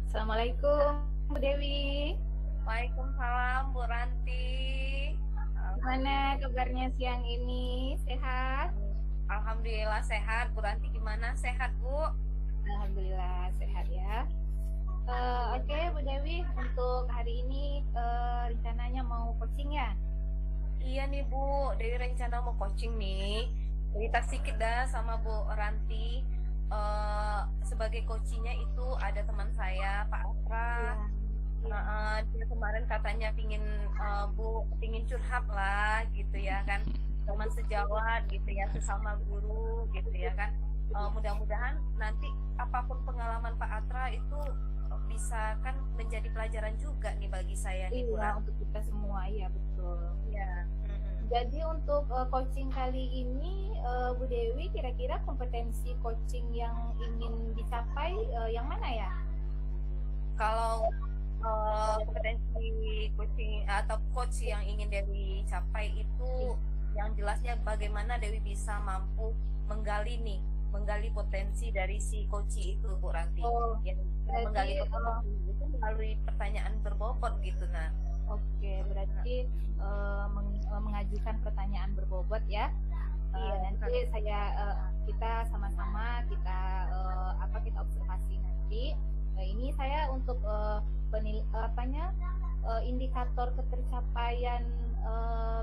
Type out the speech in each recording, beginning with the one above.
Assalamualaikum, Bu Dewi. Waalaikumsalam Bu Ranti. Gimana kabarnya siang ini? Sehat? Alhamdulillah sehat. Bu Ranti gimana? Sehat Bu? Alhamdulillah sehat ya. Oke, Bu Dewi, untuk hari ini rencananya mau coaching ya? Iya nih Bu, Dewi rencana mau coaching nih. Cerita sedikit dah sama Bu Ranti. Sebagai coachingnya itu ada teman saya Pak Atra. Dia kemarin katanya pingin curhat lah gitu ya kan, teman sejawat gitu ya, sesama guru gitu ya kan. Mudah-mudahan nanti apapun pengalaman Pak Atra itu bisa kan menjadi pelajaran juga nih bagi saya nih Bu Iya, Ranti. untuk kita semua, iya betul. Iya. Jadi untuk coaching kali ini, Bu Dewi, kira-kira kompetensi coaching yang ingin dicapai yang mana ya? Kalau kompetensi coaching atau coach yang ingin Dewi capai itu yang jelasnya bagaimana Dewi bisa mampu menggali potensi dari si coach itu Bu Ranti. Yang menggali potensi itu melalui pertanyaan berbobot gitu. Nah, oke, berarti mengajukan pertanyaan berbobot ya. Nanti kita sama-sama kita observasi nanti. Ini saya untuk indikator ketercapaian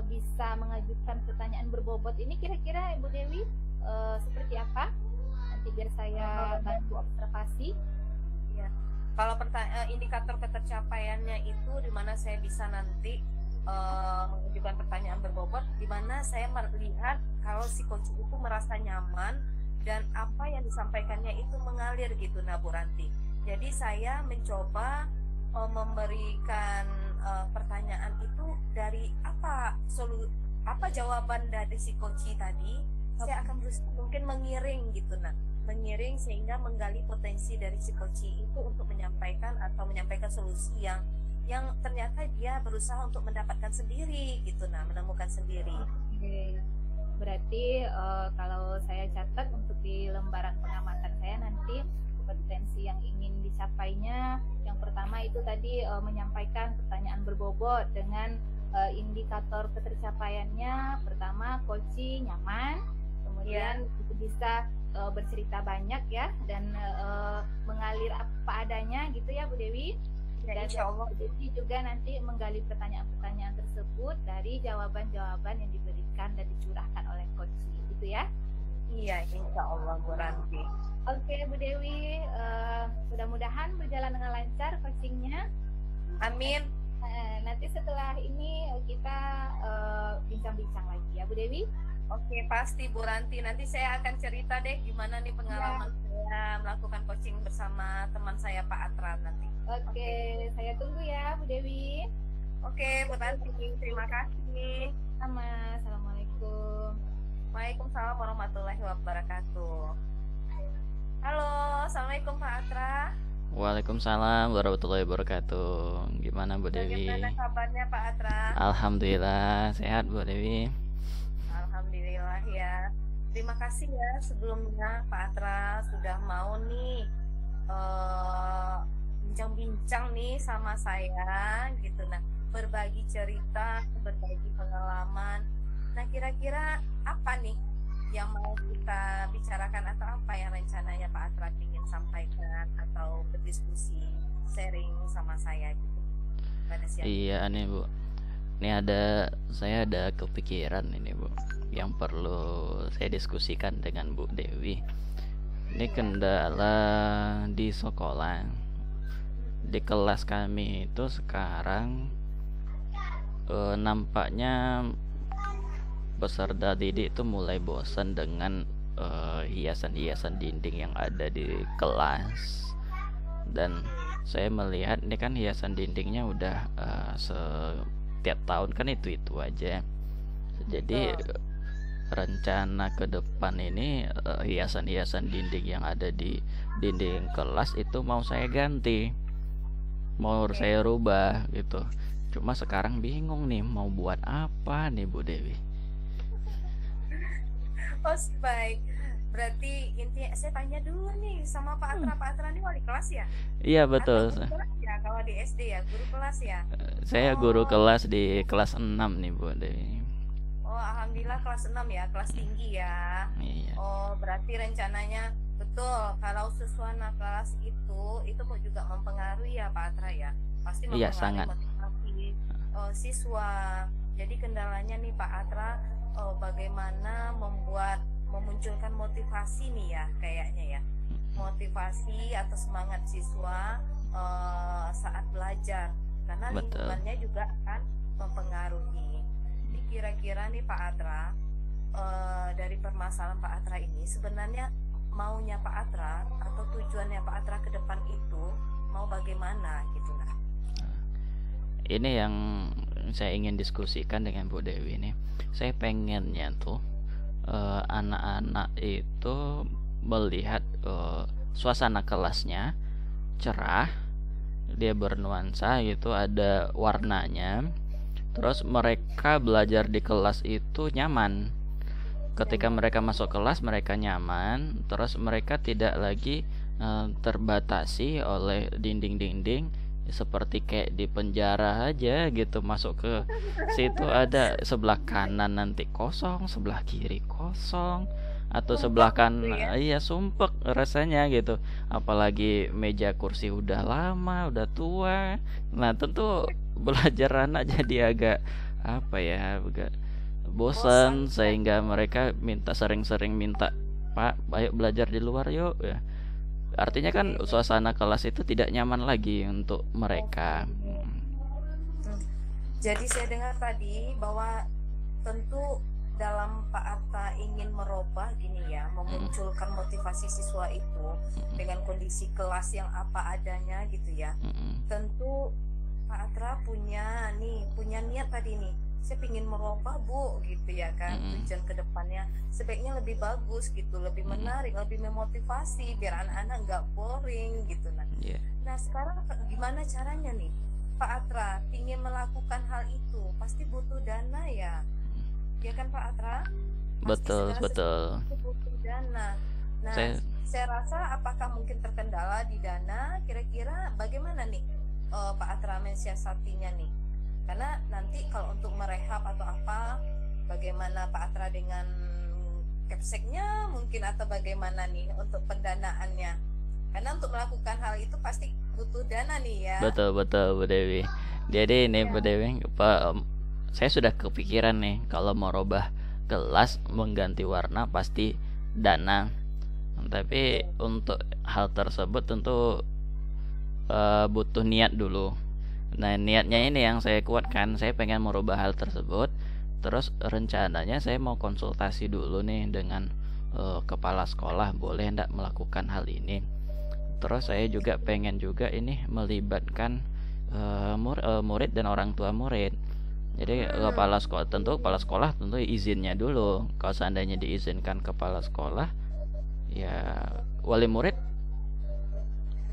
bisa mengajukan pertanyaan berbobot ini kira-kira Ibu Dewi seperti apa? Nanti biar saya bantu observasi. Ya. Kalau indikator ketercapaiannya itu di mana saya bisa nanti mengajukan pertanyaan berbobot, di mana saya melihat kalau si coach itu merasa nyaman dan apa yang disampaikannya itu mengalir gitu, nah Bu Ranti. Jadi saya mencoba memberikan pertanyaan itu dari apa jawaban dari si coach tadi. Saya akan berusaha mungkin mengiring gitu, nah mengiring sehingga menggali potensi dari si coach itu untuk menyampaikan solusi yang ternyata dia berusaha untuk mendapatkan sendiri gitu, nah menemukan sendiri. Oke. Berarti kalau saya catat untuk di lembaran pengamatan saya nanti kompetensi yang ingin dicapainya, yang pertama itu tadi menyampaikan pertanyaan berbobot dengan indikator ketercapaiannya. Pertama, coaching nyaman, kemudian itu bisa bercerita banyak ya, dan mengalir apa adanya gitu ya Bu Dewi. Ya, Dan insya Allah. jadi juga nanti menggali pertanyaan-pertanyaan tersebut dari jawaban-jawaban yang diberikan dan dicurahkan oleh coach gitu ya. Iya, insya Allah Bu Ranti. Oke Bu Dewi, mudah-mudahan berjalan dengan lancar coachingnya. Amin. Nanti setelah ini kita bincang-bincang lagi ya Bu Dewi. Oke, pasti Bu Ranti. Nanti saya akan cerita deh gimana nih pengalaman saya melakukan coaching bersama teman saya Pak Atra nanti. Oke, saya tunggu ya Bu Dewi. Oke, Bu Ranti, terima kasih. Sama, assalamualaikum. Waalaikumsalam warahmatullahi wabarakatuh. Halo, assalamualaikum Pak Atra. Waalaikumsalam warahmatullahi wabarakatuh. Gimana Bu Dewi? Bagaimana kabarnya Pak Atra? Alhamdulillah sehat Bu Dewi. Alhamdulillah ya. Terima kasih ya sebelumnya Pak Atra sudah mau nih bincang-bincang nih sama saya gitu, nah berbagi cerita, berbagi pengalaman. Nah kira-kira apa nih yang mau kita bicarakan atau apa yang rencananya Pak Atra ingin sampaikan atau berdiskusi sharing sama saya gitu pada siang. Iya nih Bu, ini saya ada kepikiran ini Bu, yang perlu saya diskusikan dengan Bu Dewi. Ini kendala di sekolah, di kelas kami itu sekarang nampaknya peserta didik itu mulai bosan dengan hiasan-hiasan dinding yang ada di kelas. Dan saya melihat ini kan hiasan dindingnya udah setiap tahun kan itu aja. Jadi rencana ke depan ini hiasan-hiasan dinding yang ada di dinding kelas itu mau saya ganti, mau saya rubah gitu. Cuma sekarang bingung nih mau buat apa nih Bu Dewi. Oh baik, berarti intinya saya tanya dulu nih sama Pak Atra. Pak Atra ini wali kelas ya? Iya Atau betul. guru kelas ya? Kalau di SD ya, guru kelas ya? Saya guru Oh, kelas di kelas 6 nih Bu Dewi. oh alhamdulillah kelas 6 ya, kelas tinggi ya. Iya. Oh, berarti rencananya betul kalau susunan kelas itu juga mempengaruhi ya Pak Atra ya. Pasti Iya mempengaruhi sangat. motivasi siswa. Jadi kendalanya nih Pak Atra, bagaimana memunculkan motivasi nih ya kayaknya ya. Motivasi atau semangat siswa saat belajar, karena Betul. lingkungannya juga akan mempengaruhi. Jadi kira-kira nih Pak Atra, dari permasalahan Pak Atra ini sebenarnya maunya Pak Atra atau tujuannya Pak Atra ke depan itu mau bagaimana gitu nah. Ini yang saya ingin diskusikan dengan Bu Dewi nih. Saya pengennya tuh anak-anak itu melihat suasana kelasnya cerah, dia bernuansa gitu, ada warnanya. Terus mereka belajar di kelas itu nyaman. Ketika mereka masuk kelas mereka nyaman, terus mereka tidak lagi terbatasi oleh dinding-dinding seperti kayak di penjara aja gitu. Masuk ke situ ada sebelah kanan nanti kosong, sebelah kiri kosong, atau sebelah Sumpah gitu kanan ya. iya sumpek rasanya gitu. Apalagi meja kursi udah lama, udah tua. Nah, tentu belajar anak jadi agak apa ya, agak bosan, Bosan ya. sehingga mereka sering-sering minta, Pak, ayo belajar di luar yuk ya. Artinya kan Oke. suasana kelas itu tidak nyaman lagi untuk mereka. Oke. Jadi saya dengar tadi bahwa tentu dalam Pak Atta ingin merubah gini ya, memunculkan motivasi siswa itu dengan kondisi kelas yang apa adanya gitu ya. Tentu Pak Atra punya niat tadi nih, saya ingin merubah Bu gitu ya kan. Tujuan kedepannya sebaiknya lebih bagus gitu, lebih menarik, lebih memotivasi biar anak-anak nggak boring gitu nah. Yeah. Nah sekarang gimana caranya nih Pak Atra ingin melakukan hal itu? Pasti butuh dana ya kan Pak Atra? Pasti Betul, segala betul. sesuatu butuh dana. Nah saya rasa apakah mungkin terkendala di dana? Kira-kira bagaimana nih Pak Atra mensiasatinya nih? Karena nanti kalau untuk merehab atau apa, bagaimana Pak Atra dengan kepseknya mungkin, atau bagaimana nih untuk pendanaannya? Karena untuk melakukan hal itu pasti butuh dana nih ya. Betul Bu Dewi. Jadi ini Bu Dewi, saya sudah kepikiran nih, kalau mau robah kelas, mengganti warna pasti dana. Tapi untuk hal tersebut tentu butuh niat dulu. Nah, niatnya ini yang saya kuatkan. Saya pengen merubah hal tersebut. Terus rencananya saya mau konsultasi dulu nih dengan kepala sekolah, boleh enggak melakukan hal ini. Terus saya juga pengen juga ini melibatkan murid dan orang tua murid. Jadi kepala sekolah tentu izinnya dulu. Kalau seandainya diizinkan kepala sekolah, ya wali murid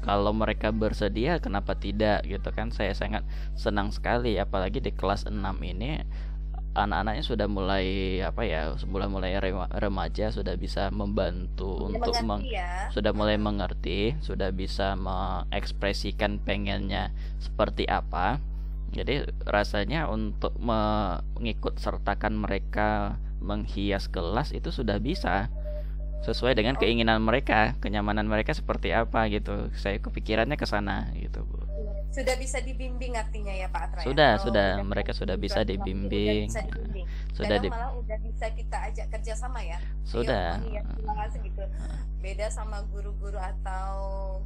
kalau mereka bersedia kenapa tidak gitu kan. Saya sangat senang sekali, apalagi di kelas 6 ini anak-anaknya sudah mulai remaja, sudah bisa membantu untuk sudah mulai mengerti, sudah bisa mengekspresikan pengennya seperti apa. Jadi rasanya untuk mengikut sertakan mereka menghias kelas itu sudah bisa, sesuai dengan keinginan mereka, kenyamanan mereka seperti apa gitu. Saya kepikirannya ke sana gitu, Bu. Sudah bisa dibimbing artinya ya Pak Atra? Sudah, mereka sudah bisa dibimbing. Sudah malah udah bisa kita ajak kerjasama ya. Sudah. Gitu. Beda sama guru-guru atau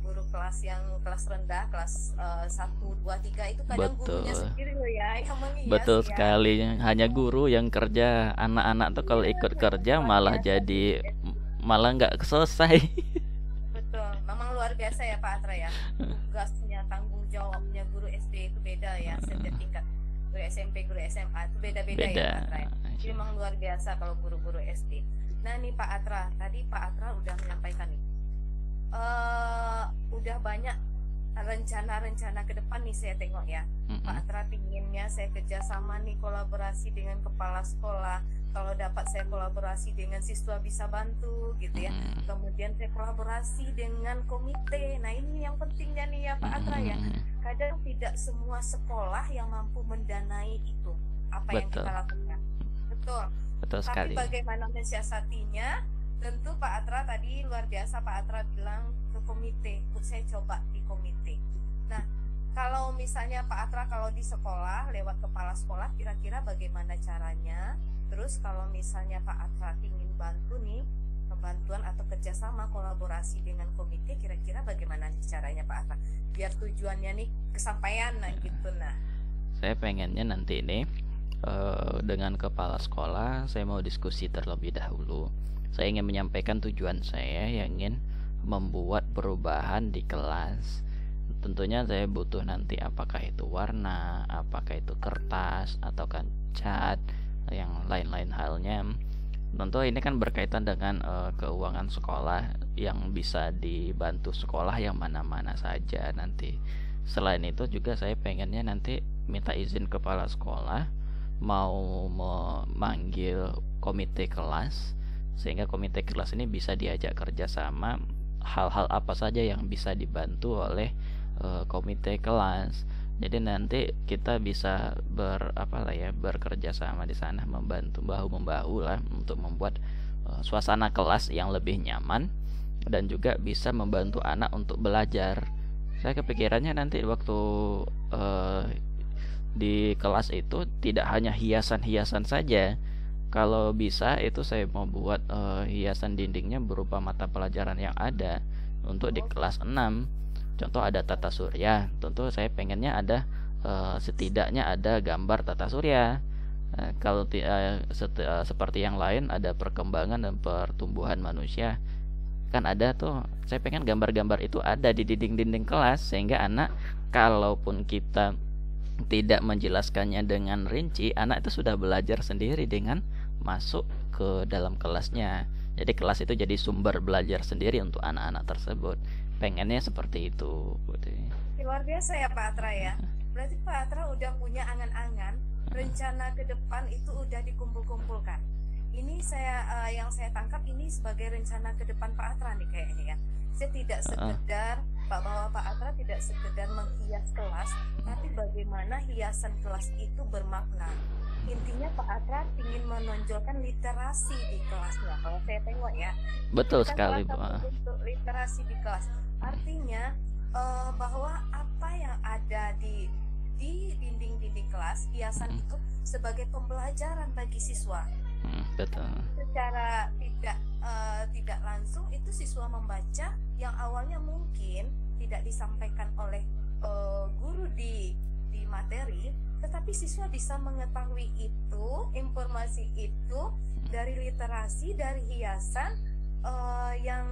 guru kelas yang kelas rendah, kelas 1, 2, 3 itu kadang gurunya sendiri loh ya yang menghias. Betul ya. sekali. Hanya guru yang kerja, anak-anak tuh kalau ikut kerja malah nggak selesai. Betul, memang luar biasa ya Pak Atra ya. Tugasnya, tanggung jawabnya guru SD itu beda ya, setiap tingkat. Guru SMP, guru SMA itu beda-beda ya Pak Atra ya. Jadi memang luar biasa kalau guru-guru SD. Nah nih Pak Atra, tadi Pak Atra udah menyampaikan nih, udah banyak rencana-rencana ke depan nih saya tengok ya. Pak Atra pinginnya saya kerjasama nih, kolaborasi dengan kepala sekolah. Kalau dapat saya kolaborasi dengan siswa bisa bantu gitu ya. Kemudian saya kolaborasi dengan komite. Nah ini yang pentingnya nih ya Pak Atra ya. Kadang tidak semua sekolah yang mampu mendanai itu apa yang Betul. kita lakukan. Betul. Betul sekali. Tapi bagaimana mensiasatinya? Tentu Pak Atra tadi luar biasa, Pak Atra bilang ke komite, saya coba di komite. Nah, kalau misalnya Pak Atra kalau di sekolah lewat kepala sekolah kira-kira bagaimana caranya? Terus kalau misalnya Pak Atra ingin bantu nih, pembantuan atau kerjasama kolaborasi dengan komite, kira-kira bagaimana caranya Pak Atra? Biar tujuannya nih kesampaian nah gitu nah. Saya pengennya nanti ini dengan kepala sekolah saya mau diskusi terlebih dahulu. Saya ingin menyampaikan tujuan saya yang ingin membuat perubahan di kelas. Tentunya saya butuh nanti apakah itu warna, apakah itu kertas, atau kan cat, yang lain-lain halnya. Tentu ini kan berkaitan dengan keuangan sekolah yang bisa dibantu sekolah yang mana-mana saja nanti. Selain itu juga saya pengennya nanti minta izin kepala sekolah mau memanggil komite kelas, sehingga komite kelas ini bisa diajak kerjasama hal-hal apa saja yang bisa dibantu oleh komite kelas. Jadi nanti kita bisa bekerja sama di sana, membantu bahu membahu lah untuk membuat suasana kelas yang lebih nyaman dan juga bisa membantu anak untuk belajar. Saya kepikirannya nanti waktu di kelas itu tidak hanya hiasan-hiasan saja. Kalau bisa itu saya mau buat hiasan dindingnya berupa mata pelajaran yang ada untuk di kelas 6. Contoh ada tata surya, tentu saya pengennya ada setidaknya ada gambar tata surya. Kalau seperti yang lain ada perkembangan dan pertumbuhan manusia, kan ada tuh. Saya pengen gambar-gambar itu ada di dinding-dinding kelas, sehingga anak, kalaupun kita tidak menjelaskannya dengan rinci, anak itu sudah belajar sendiri dengan masuk ke dalam kelasnya. Jadi kelas itu jadi sumber belajar sendiri untuk anak-anak tersebut. Pengennya seperti itu. Luar biasa ya Pak Atra ya. Berarti Pak Atra udah punya angan-angan, rencana ke depan itu udah dikumpul-kumpulkan. Ini yang saya tangkap ini sebagai rencana ke depan Pak Atra nih kayaknya ya. Saya tidak sekedar bahwa Pak Atra tidak sekedar menghias kelas, tapi bagaimana hiasan kelas itu bermakna. Intinya Pak Atra ingin menonjolkan literasi di kelasnya. Kalau saya tengok ya, betul itu kan sekali, Bu. salah satu bentuk literasi di kelas. Artinya bahwa apa yang ada di dinding-dinding kelas, hiasan itu sebagai pembelajaran bagi siswa. Betul. Secara tidak langsung itu siswa membaca yang awalnya mungkin tidak disampaikan oleh guru di materi, tetapi siswa bisa mengetahui itu, informasi itu dari literasi, dari hiasan yang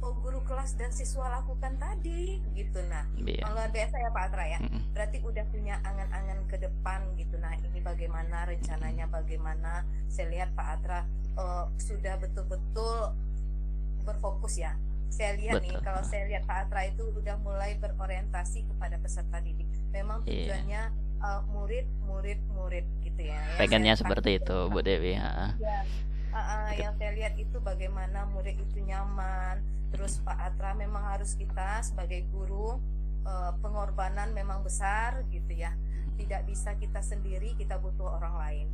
guru kelas dan siswa lakukan tadi gitu. Nah, luar biasa ya Pak Atra ya. Berarti udah punya angan-angan ke depan gitu. Nah, ini bagaimana rencananya, bagaimana saya lihat Pak Atra sudah betul-betul berfokus ya. Saya lihat nih, kalau saya lihat Pak Atra itu udah mulai berorientasi kepada peserta didik. Memang tujuannya murid gitu ya. Pengennya seperti itu, Bu Dewi. Yang saya lihat itu bagaimana murid itu nyaman. Terus Pak Atra memang harus kita sebagai guru, pengorbanan memang besar gitu ya. Tidak bisa kita sendiri, kita butuh orang lain.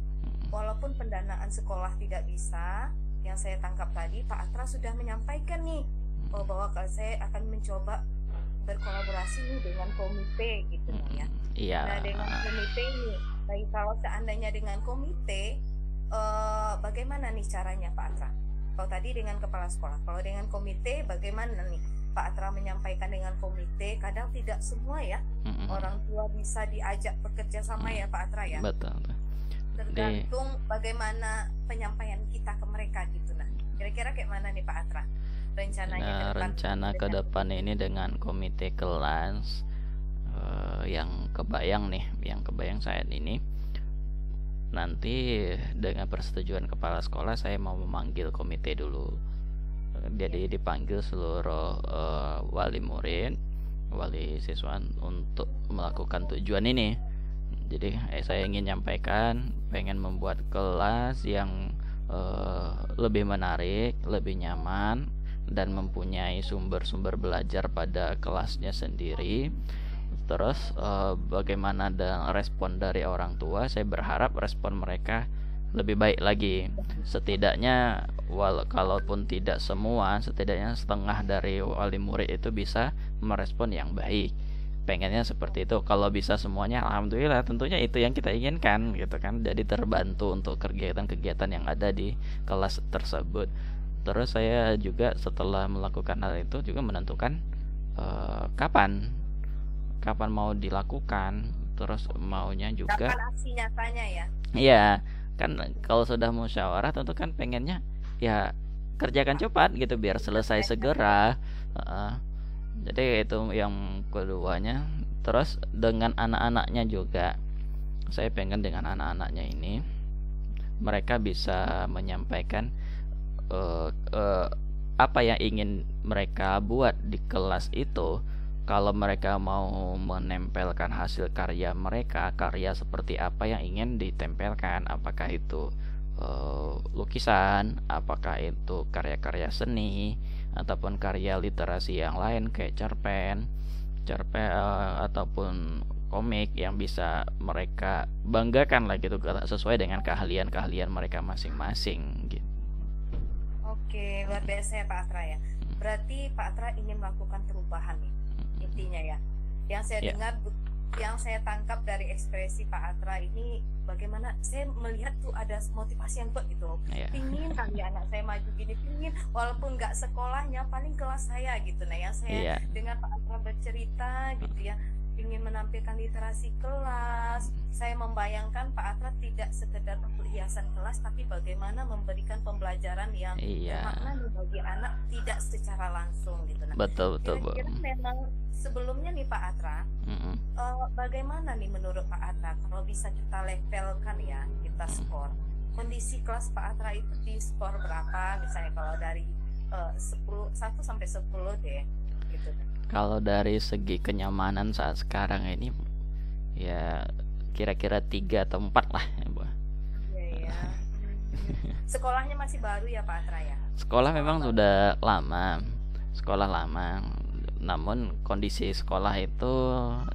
Walaupun pendanaan sekolah tidak bisa, yang saya tangkap tadi Pak Atra sudah menyampaikan nih bahwa saya akan mencoba berkolaborasi nih dengan komite gitu ya. Iya. Nah dengan komite ini, baik kalau seandainya dengan komite, bagaimana nih caranya Pak Atra? Kalau tadi dengan kepala sekolah, kalau dengan komite bagaimana nih Pak Atra menyampaikan dengan komite? Kadang tidak semua ya orang tua bisa diajak bekerja sama ya Pak Atra ya. Betul. Tergantung bagaimana penyampaian kita ke mereka gitu. Nah, kira-kira kayak mana nih Pak Atra rencananya? Rencana ke depan ini dengan komite kelas yang kebayang saat ini. Nanti dengan persetujuan kepala sekolah saya mau memanggil komite dulu. Jadi dipanggil seluruh wali murid wali siswa untuk melakukan tujuan ini. Jadi saya ingin nyampaikan pengen membuat kelas yang lebih menarik, lebih nyaman, dan mempunyai sumber-sumber belajar pada kelasnya sendiri. Terus bagaimana dan respon dari orang tua, saya berharap respon mereka lebih baik lagi. Setidaknya kalaupun tidak semua, setidaknya setengah dari wali murid itu bisa merespon yang baik. Pengennya seperti itu. Kalau bisa semuanya, alhamdulillah, tentunya itu yang kita inginkan gitu kan. Jadi terbantu untuk kegiatan-kegiatan yang ada di kelas tersebut. Terus saya juga setelah melakukan hal itu juga menentukan kapan mau dilakukan. Terus maunya juga Kapan aksi nyatanya ya? iya kan, kalau sudah musyawarah tentu kan pengennya ya kerjakan cepat gitu biar selesai segera. Jadi itu yang keduanya. Terus dengan anak-anaknya juga, saya pengen dengan anak-anaknya ini mereka bisa menyampaikan apa yang ingin mereka buat di kelas itu. Kalau mereka mau menempelkan hasil karya mereka, karya seperti apa yang ingin ditempelkan, apakah itu lukisan, apakah itu karya-karya seni, ataupun karya literasi yang lain kayak cerpen ataupun komik yang bisa mereka banggakan lah gitu, sesuai dengan keahlian mereka masing-masing gitu. Oke, luar biasa ya Pak Atra ya. Berarti Pak Atra ingin melakukan perubahan nih, intinya ya. Yang saya dengar, yang saya tangkap dari ekspresi Pak Atra ini, bagaimana saya melihat tuh ada motivasi yang kuat gitu. Pingin kali anak saya maju gini, pingin walaupun nggak sekolahnya, paling kelas saya gitu. Nah, yang saya dengar Pak Atra bercerita gitu ya, ingin menampilkan literasi kelas. Saya membayangkan Pak Atra tidak sekedar untuk hiasan kelas, tapi bagaimana memberikan pembelajaran yang bermakna bagi anak tidak secara langsung gitu. Nah, betul kira-kira memang sebelumnya nih Pak Atra, bagaimana nih menurut Pak Atra kalau bisa kita levelkan ya, kita skor kondisi kelas Pak Atra itu di skor berapa, misalnya kalau dari 1 sampai 10 deh gitu. Kalau dari segi kenyamanan saat sekarang ini ya kira-kira 3 atau 4 lah ya, Bu. Iya. Sekolahnya masih baru ya Pak Atra ya? Sekolah memang sudah lama. Sekolah lama. Namun kondisi sekolah itu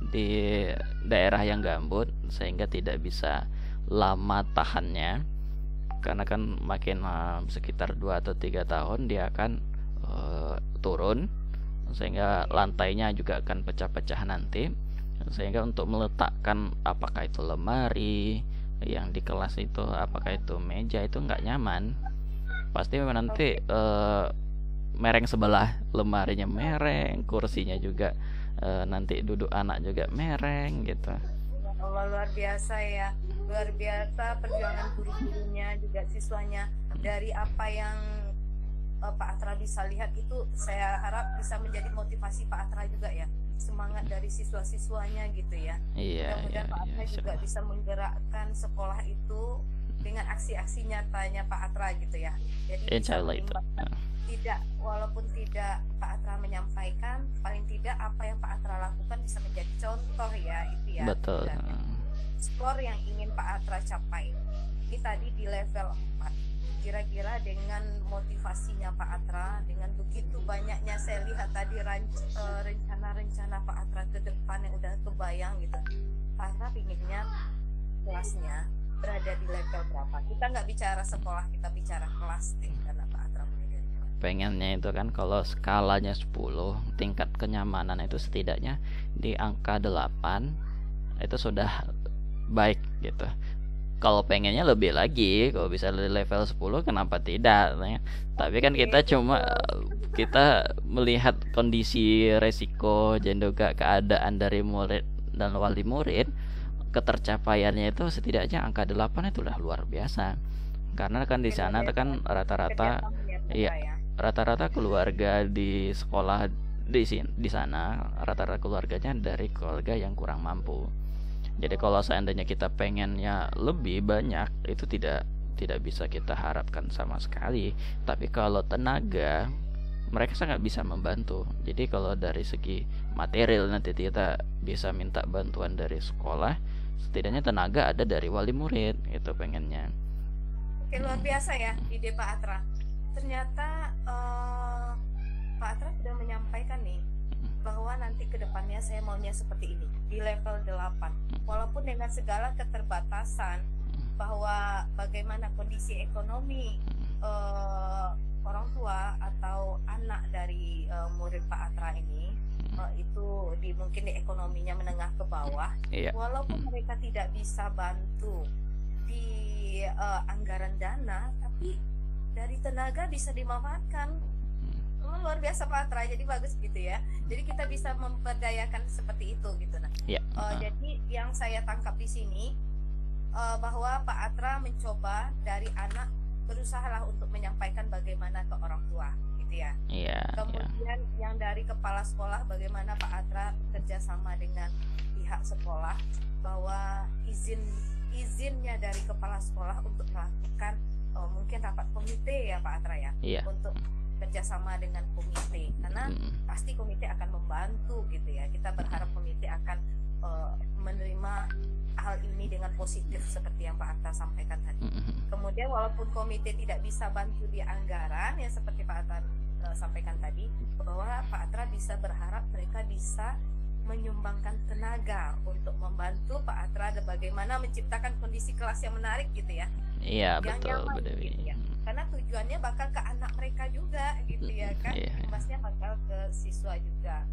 di daerah yang gambut sehingga tidak bisa lama tahannya. Karena kan makin sekitar 2 atau 3 tahun dia akan turun, sehingga lantainya juga akan pecah-pecah nanti, sehingga untuk meletakkan apakah itu lemari yang di kelas itu, apakah itu meja, itu nggak nyaman. Pasti nanti mereng sebelah, lemarinya mereng, kursinya juga nanti duduk anak juga mereng gitu. Allah, luar biasa ya, luar biasa perjuangan guru-gurunya juga siswanya. Dari apa yang Pak Atra bisa lihat itu, saya harap bisa menjadi motivasi Pak Atra juga ya, semangat dari siswa-siswanya gitu ya. Mudah-mudahan Pak Atra juga bisa menggerakkan sekolah itu dengan aksi-aksi nyatanya Pak Atra gitu ya. Jadi bisa tidak, walaupun tidak Pak Atra menyampaikan, paling tidak apa yang Pak Atra lakukan bisa menjadi contoh ya, itu ya. Betul. Skor yang ingin Pak Atra capai ini tadi di level 4. Kira-kira dengan motivasinya Pak Atra, dengan begitu banyaknya saya lihat tadi rencana-rencana Pak Atra ke depan yang udah kebayang gitu, Pak Atra pinginnya kelasnya berada di level berapa? Kita nggak bicara sekolah, kita bicara kelas deh, karena Pak Atra pengennya itu kan kalau skalanya 10, tingkat kenyamanan itu setidaknya di angka 8 itu sudah baik gitu. Kalau pengennya lebih lagi, kalau bisa level 10 kenapa tidak ya? Tapi kan kita melihat kondisi resiko dan juga keadaan dari murid dan wali murid, ketercapaiannya itu setidaknya angka 8 itu udah luar biasa. Karena kan di sana kan rata-rata keluarga di sekolah di sana rata-rata keluarganya dari keluarga yang kurang mampu. Jadi kalau seandainya kita pengennya lebih banyak, itu tidak bisa kita harapkan sama sekali. Tapi kalau tenaga mereka sangat bisa membantu. Jadi kalau dari segi material nanti kita bisa minta bantuan dari sekolah, setidaknya tenaga ada dari wali murid, itu pengennya. Oke, luar biasa ya ide Pak Atra. Ternyata Pak Atra sudah menyampaikan nih bahwa nanti kedepannya saya maunya seperti ini di level 8. Walaupun dengan segala keterbatasan bahwa bagaimana kondisi ekonomi orang tua atau anak dari murid Pak Atra ini itu mungkin di ekonominya menengah ke bawah. Iya. Walaupun mereka tidak bisa bantu di anggaran dana, tapi dari tenaga bisa dimanfaatkan. Luar biasa Pak Atra, jadi bagus gitu ya. Jadi kita bisa memberdayakan seperti itu gitu. Nah, jadi yang saya tangkap di sini bahwa Pak Atra mencoba dari anak berusahalah untuk menyampaikan bagaimana ke orang tua, gitu ya. Iya. Kemudian yang dari kepala sekolah, bagaimana Pak Atra bekerja sama dengan pihak sekolah bahwa izinnya dari kepala sekolah untuk melakukan mungkin rapat komite ya Pak Atra ya, untuk kerjasama dengan komite, karena pasti komite akan membantu gitu ya. Kita berharap komite akan menerima hal ini dengan positif seperti yang Pak Atra sampaikan tadi. Kemudian walaupun komite tidak bisa bantu di anggaran ya seperti Pak Atra sampaikan tadi, bahwa Pak Atra bisa berharap mereka bisa menyumbangkan tenaga untuk membantu Pak Atra bagaimana menciptakan kondisi kelas yang menarik gitu ya. Iya, yang betul, nyaman, betul. Gitu ya. Karena tujuannya bakal ke anak mereka juga gitu ya kan. Imbasnya bakal ke siswa juga.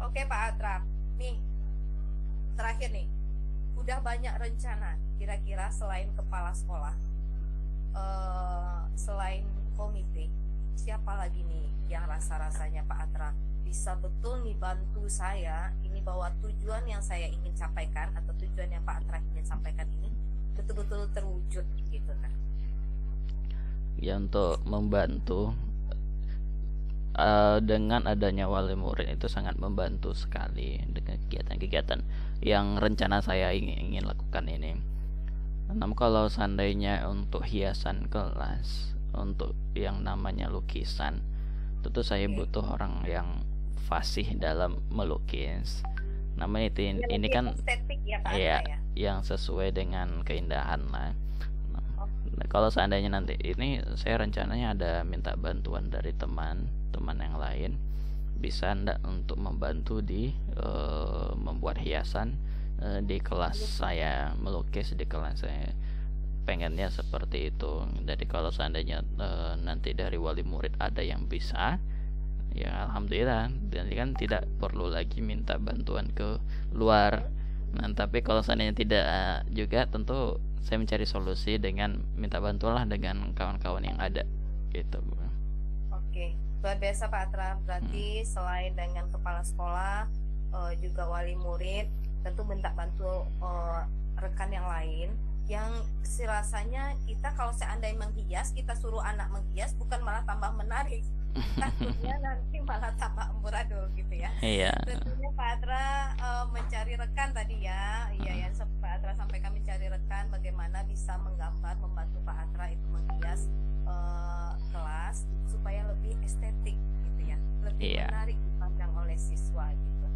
Oke Pak Atra, nih terakhir nih, udah banyak rencana kira-kira selain kepala sekolah, selain komite, siapa lagi nih yang rasa-rasanya Pak Atra bisa betul nih bantu saya ini bahwa tujuan yang saya ingin sampaikan atau tujuan yang Pak Atra ingin sampaikan ini betul-betul terwujud gitu kan? Ya, untuk membantu dengan adanya wali murid itu sangat membantu sekali dengan kegiatan-kegiatan yang rencana saya ingin lakukan ini. Namun kalau seandainya untuk hiasan kelas, untuk yang namanya lukisan, tentu saya butuh orang yang fasih dalam melukis. Namanya itu ini kan estetik ya Pak ya, Atra ya? yang sesuai dengan keindahan lah. Nah, kalau seandainya nanti ini saya rencananya ada minta bantuan dari teman-teman yang lain, bisa ndak untuk membantu di membuat hiasan di kelas saya, melukis di kelas saya, pengennya seperti itu. Jadi kalau seandainya nanti dari wali murid ada yang bisa, ya alhamdulillah, jadi kan tidak perlu lagi minta bantuan ke luar. Nah, tapi kalau seandainya tidak juga, tentu saya mencari solusi dengan minta bantuan lah dengan kawan-kawan yang ada gitu. Oke, luar biasa Pak Atra. Berarti selain dengan kepala sekolah, juga wali murid, tentu minta bantu rekan yang lain. Yang rasanya kita kalau seandainya menghias, kita suruh anak menghias, bukan malah tambah menarik, takutnya nanti malah tambah amburadul gitu ya. Iya. Tentunya Pak Atra mencari rekan tadi ya, iya yang Pak Atra sampaikan, mencari rekan bagaimana bisa menggambar, membantu Pak Atra itu menghias kelas supaya lebih estetik gitu ya, lebih menarik dipandang oleh siswa gitu.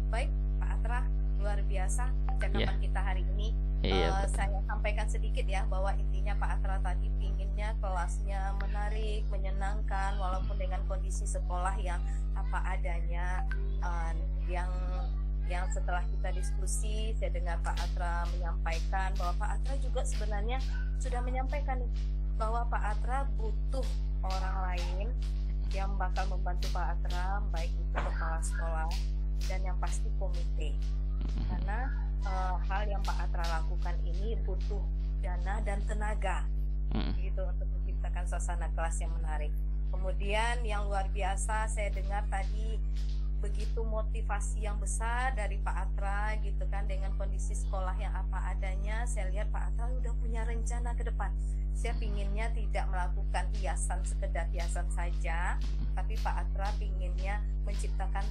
Baik Pak Atra, luar biasa percakapan kita hari ini. Saya sampaikan sedikit ya bahwa intinya Pak Atra tadi pinginnya kelasnya menarik, menyenangkan walaupun dengan kondisi sekolah yang apa adanya. Yang setelah kita diskusi, saya dengar Pak Atra menyampaikan bahwa Pak Atra juga sebenarnya sudah menyampaikan bahwa Pak Atra butuh orang lain yang bakal membantu Pak Atra, baik itu kepala sekolah dan yang pasti komite, karena hal yang Pak Atra lakukan ini butuh dana dan tenaga gitu untuk menciptakan suasana kelas yang menarik. Kemudian yang luar biasa saya dengar tadi begitu motivasi yang besar dari Pak Atra gitu kan, dengan kondisi sekolah yang apa adanya. Saya lihat Pak Atra udah punya rencana ke depan. Saya pinginnya tidak melakukan hiasan sekedar hiasan saja, tapi Pak Atra pinginnya menciptakan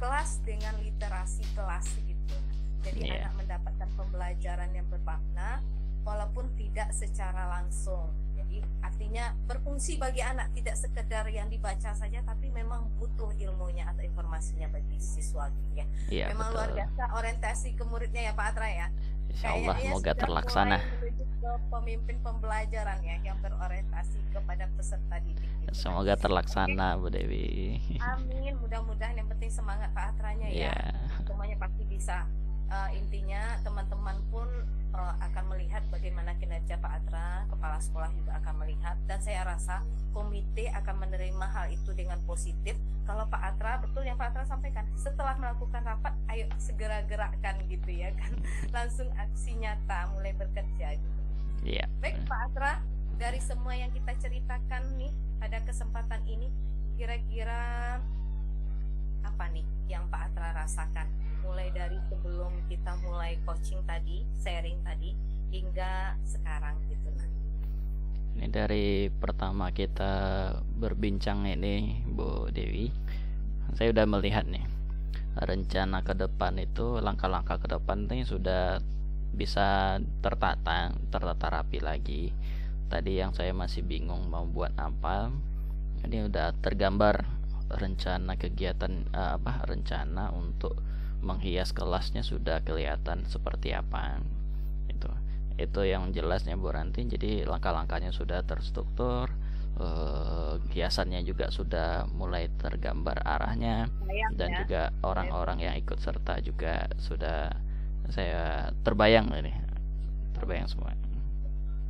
kelas dengan literasi kelas gitu. Jadi anak mendapatkan pembelajaran yang bermakna walaupun tidak secara langsung, Jadi artinya berfungsi bagi anak, tidak sekedar yang dibaca saja, tapi memang butuh ilmunya atau informasinya bagi siswa gitu ya. Iya, Memang luar betul. biasa orientasi ke muridnya ya Pak Atra ya. Insya Allah Kayaknya semoga sudah terlaksana. mulai menuju ke pemimpin pembelajaran ya, yang berorientasi kepada peserta didik gitu. Semoga terlaksana Bu Dewi. Amin, mudah-mudahan, yang penting semangat Pak Atranya ya. Iya. Semuanya pasti bisa. Intinya teman-teman pun akan melihat bagaimana kinerja Pak Atra, kepala sekolah juga akan melihat, dan saya rasa komite akan menerima hal itu dengan positif. Kalau Pak Atra, betul yang Pak Atra sampaikan, setelah melakukan rapat, ayo segera gerakkan gitu ya kan, langsung aksi nyata, mulai bekerja gitu. Iya. Baik Pak Atra, dari semua yang kita ceritakan nih pada kesempatan ini, kira-kira apa nih yang Pak Atra rasakan mulai dari sebelum kita mulai coaching tadi, sharing tadi, hingga sekarang gitu nah. Ini dari pertama kita berbincang ini Bu Dewi, saya udah melihat nih rencana ke depan itu, langkah-langkah ke depan ini sudah bisa tertata rapi lagi. Tadi yang saya masih bingung mau buat apa, ini udah tergambar rencana kegiatan rencana untuk menghias kelasnya sudah kelihatan seperti apa. Itu yang jelasnya Bu Ranti. Jadi langkah-langkahnya sudah terstruktur, hiasannya juga sudah mulai tergambar arahnya, dan juga orang-orang yang ikut serta juga sudah saya terbayang semua.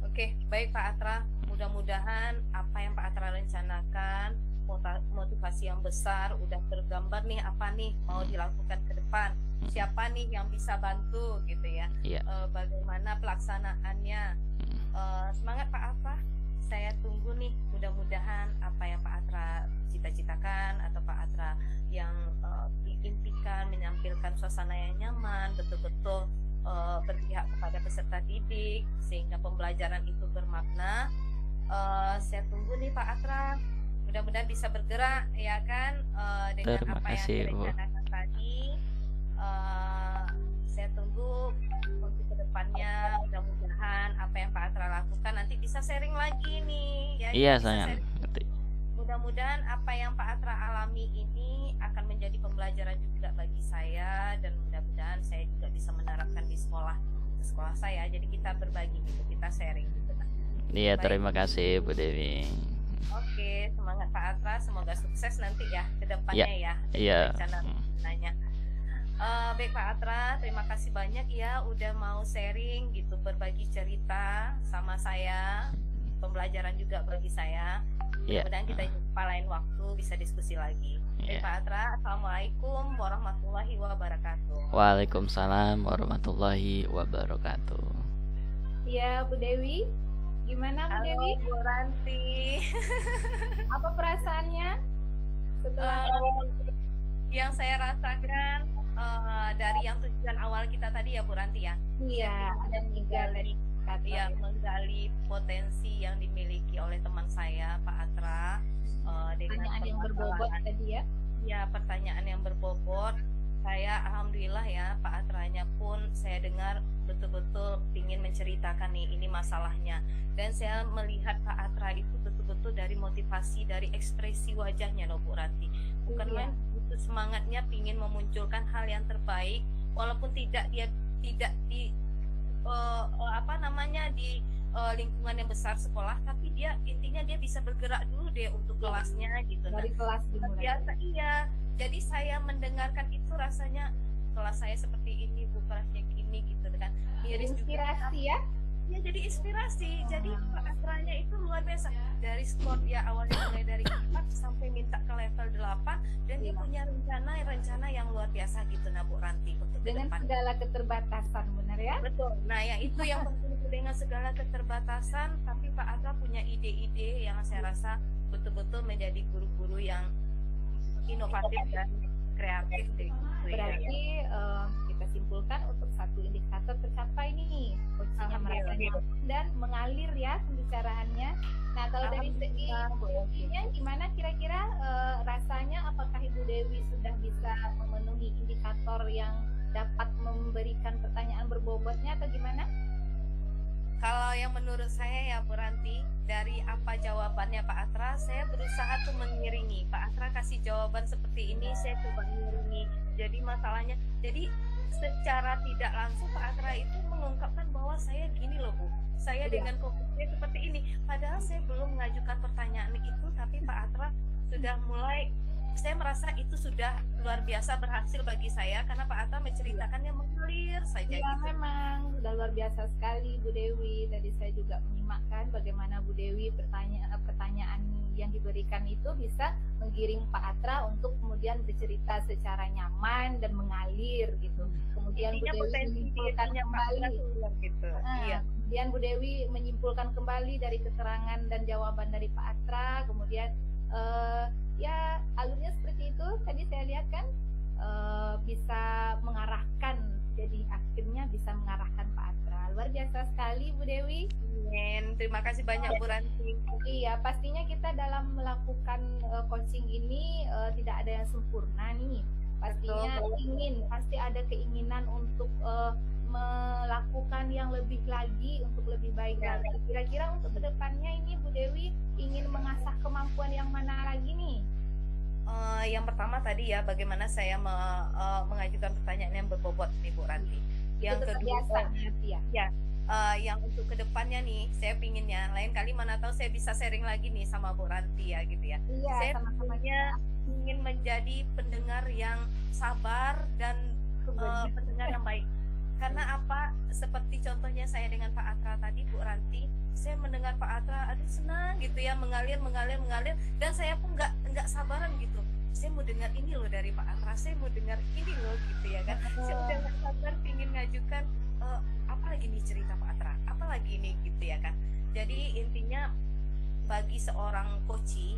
Oke, baik Pak Atra, mudah-mudahan apa yang Pak Atra rencanakan, motivasi yang besar udah tergambar nih, apa nih mau dilakukan ke depan, siapa nih yang bisa bantu gitu ya. Bagaimana pelaksanaannya. Semangat Pak Atra, saya tunggu nih, mudah-mudahan apa yang Pak Atra cita-citakan atau Pak Atra yang diimpikan, menampilkan suasana yang nyaman, betul-betul berpihak kepada peserta didik sehingga pembelajaran itu bermakna. Saya tunggu nih Pak Atra, mudah-mudahan bisa bergerak ya kan, dengan Terima apa kasih, yang direncanakan tadi. Saya tunggu untuk kedepannya, mudah-mudahan apa yang Pak Atra lakukan nanti bisa sharing lagi nih ya. Iya bisa sayang. Mudah-mudahan apa yang Pak Atra alami ini akan menjadi pembelajaran juga bagi saya, dan mudah-mudahan saya juga bisa menerapkan di sekolah saya. Jadi kita berbagi gitu, kita sharing gitu. Iya, terima kasih Bu Dewi. Oke, semangat Pak Atra, semoga sukses nanti ya ke depannya ya. Iya. Rencananya. Baik Pak Atra, terima kasih banyak ya udah mau sharing gitu, berbagi cerita sama saya, pembelajaran juga bagi saya. Mudah-mudahan kita jumpa lain waktu, bisa diskusi lagi. Baik Pak Atra, assalamualaikum warahmatullahi wabarakatuh. Waalaikumsalam warahmatullahi wabarakatuh. Ya Bu Dewi, gimana Bu Dewi? Bu Ranti. Apa perasaannya setelah yang saya rasakan dari yang tujuan awal kita tadi ya Bu Ranti ya? Iya, ada menggali potensi yang dimiliki oleh teman saya Pak Atra, dengan pertanyaan yang berbobot tadi ya. Ya, pertanyaan yang berbobot. Saya alhamdulillah ya Pak Atranya pun saya dengar betul-betul ingin menceritakan nih ini masalahnya, dan saya melihat Pak Atra itu betul-betul dari motivasi, dari ekspresi wajahnya loh Bu Ranti, bukan main itu semangatnya ingin memunculkan hal yang terbaik, walaupun tidak di lingkungan yang besar sekolah, tapi dia intinya dia bisa bergerak dulu deh untuk kelasnya gitu. Dari kelas dimulai. Biasa iya. Jadi saya mendengarkan itu rasanya kelas saya seperti ini, Bu, kelasnya gini gitu kan. Miris inspirasi juga, ya. Ya jadi inspirasi. Jadi Pak Atranya itu luar biasa. Dari skor dia awalnya mulai dari 4 sampai minta ke level 8, dan dia punya rencana yang luar biasa gitu nah Bu Ranti untuk dengan depan. Segala keterbatasan, benar ya? Betul. Nah, yang itu yang penting, dengan segala keterbatasan, tapi Pak Atra punya ide-ide yang saya rasa betul-betul menjadi guru-guru yang inovatif dan kreatif gitu. Berarti kita simpulkan untuk satu indikator tercapai nih, coachingnya merasa nyaman dan mengalir ya pembicaraannya. Nah, kalau dari segi coachingnya gimana kira-kira rasanya, apakah Ibu Dewi sudah bisa memenuhi indikator yang dapat memberikan pertanyaan berbobotnya atau gimana? Kalau yang menurut saya ya Bu Ranti, dari apa jawabannya Pak Atra, saya berusaha tuh mengiringi. Pak Atra kasih jawaban seperti ini, saya coba mengiringi. Jadi masalahnya, jadi secara tidak langsung Pak Atra itu mengungkapkan bahwa saya gini loh Bu, saya Iya. dengan kondisi seperti ini. Padahal saya belum mengajukan pertanyaan itu, tapi Pak Atra sudah mulai, saya merasa itu sudah luar biasa berhasil bagi saya karena Pak Atra menceritakannya mengalir saja Iya, gitu. memang sudah luar biasa sekali Bu Dewi. Tadi saya juga menyimakkan bagaimana Bu Dewi pertanyaan yang diberikan itu bisa menggiring Pak Atra untuk kemudian bercerita secara nyaman dan mengalir gitu. Kemudian Bu Intinya Dewi potensi menyimpulkan dirinya Pak kembali. Atra keluar gitu. Iya. Kemudian Bu Dewi menyimpulkan kembali dari keterangan dan jawaban dari Pak Atra. Kemudian ya alurnya seperti itu. Tadi saya lihat kan bisa mengarahkan, jadi akhirnya bisa mengarahkan Pak Atra. Luar biasa sekali Bu Dewi. Amin. Terima kasih banyak Bu Ranti. Iya, pastinya kita dalam melakukan coaching ini tidak ada yang sempurna nih. Pastinya pasti ada keinginan untuk melakukan yang lebih lagi, untuk lebih baik lagi. Kira-kira untuk kedepannya ini Bu Dewi ingin mengasah kemampuan yang mana lagi nih? Yang pertama tadi ya, bagaimana saya mengajukan pertanyaan yang berbobot nih Bu Ranti. Yang kedua, yang untuk kedepannya nih, saya pinginnya lain kali mana tahu saya bisa sharing lagi nih sama Bu Ranti ya gitu ya. Iya, saya sama-sama ingin menjadi pendengar yang sabar dan pendengar yang baik. Karena apa? Seperti contohnya saya dengan Pak Atra tadi, Bu Ranti, saya mendengar Pak Atra, aduh senang gitu ya, mengalir, dan saya pun nggak sabaran gitu. Saya mau dengar ini loh dari Pak Atra, saya mau dengar ini loh gitu ya kan. Saya udah nggak sabar pingin ngajukan apa lagi nih cerita Pak Atra, apa lagi nih gitu ya kan. Jadi intinya bagi seorang coach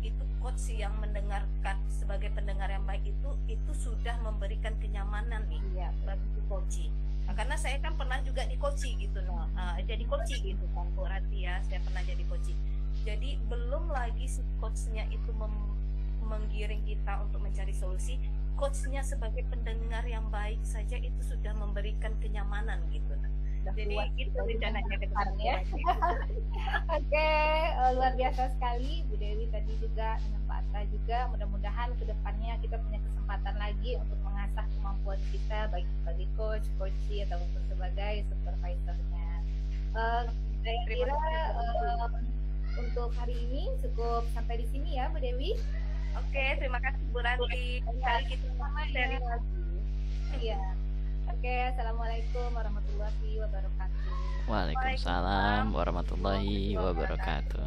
itu, coach yang mendengarkan sebagai pendengar yang baik itu sudah memberikan kenyamanan nih bagi coach. Nah, karena saya kan pernah juga di coach gitu, jadi coach gitu kan Bu Ranti ya, saya pernah jadi coach. Jadi belum lagi si coachnya itu menggiring kita untuk mencari solusi, coachnya sebagai pendengar yang baik saja itu sudah memberikan kenyamanan gitu. Jadi itu rencananya ke depan ya. Oke, luar biasa sekali Bu Dewi tadi juga dengan Pak Atra juga. Mudah-mudahan kedepannya kita punya kesempatan lagi untuk mengasah kemampuan kita baik sebagai coach, coachee ataupun sebagai supervisornya. Saya kira untuk hari ini cukup sampai di sini ya Bu Dewi. Oke, terima kasih Bu Ranti. Kali kita sharing lagi. Iya. Oke, assalamualaikum warahmatullahi wabarakatuh. Waalaikumsalam warahmatullahi wabarakatuh.